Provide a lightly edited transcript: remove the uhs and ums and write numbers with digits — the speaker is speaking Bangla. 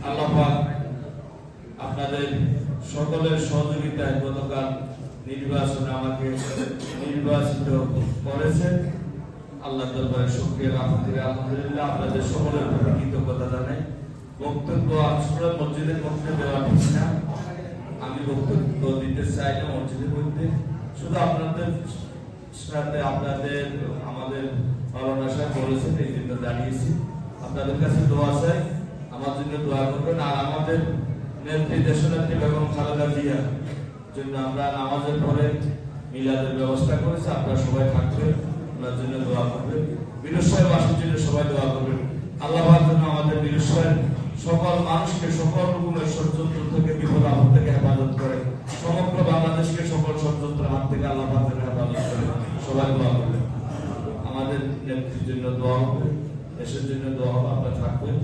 আল্লাহ পাক আপনাদের সকলের সহযোগিতায় গতকাল নির্বাচনে আমাকে নির্বাচিত করেছেন। আল্লাহ দরবারে শুকরিয়া আলহামদুলিল্লাহ। আপনাদের সকলের প্রতি কৃতজ্ঞতা জানাই। বক্তব্য আসলে মসজিদের মধ্যে দেওয়া ঠিক না, আমি বক্তব্য দিতে চাই না মসজিদের মধ্যে, শুধু আপনাদের সাথে আমাদের মাওলানা সাহেব বলেছেন এই জন্য দাঁড়িয়েছি। আপনাদের কাছে দোয়া চাই, আমার জন্য দোয়া করবেন। আর আমাদের নেত্রী দেশনেত্রী বেগম খালেদা জিয়ার জন্য আমরা নামাজের পরে মিলাদের ব্যবস্থা করেছি, আপনারা সবাই থাকবেন, ওনার জন্য দোয়া করবেন। বীরস্বরবাসীর জন্য সবাই দোয়া করবেন। আল্লাহ যেন আমাদের বীরস্বর সকল মানুষকে সকল রকমের ষড়যন্ত্র থেকে, বিপদ আপদ থেকে হেফাজত করে, সমগ্র বাংলাদেশকে সকল ষড়যন্ত্রের হাত থেকে আল্লাহ যেন হেফাজত করে। সবাই দোয়া করবেন। আমাদের নেত্রীর জন্য দোয়া হবে, দেশের জন্য দোয়া হবে, আপনারা থাকবেন।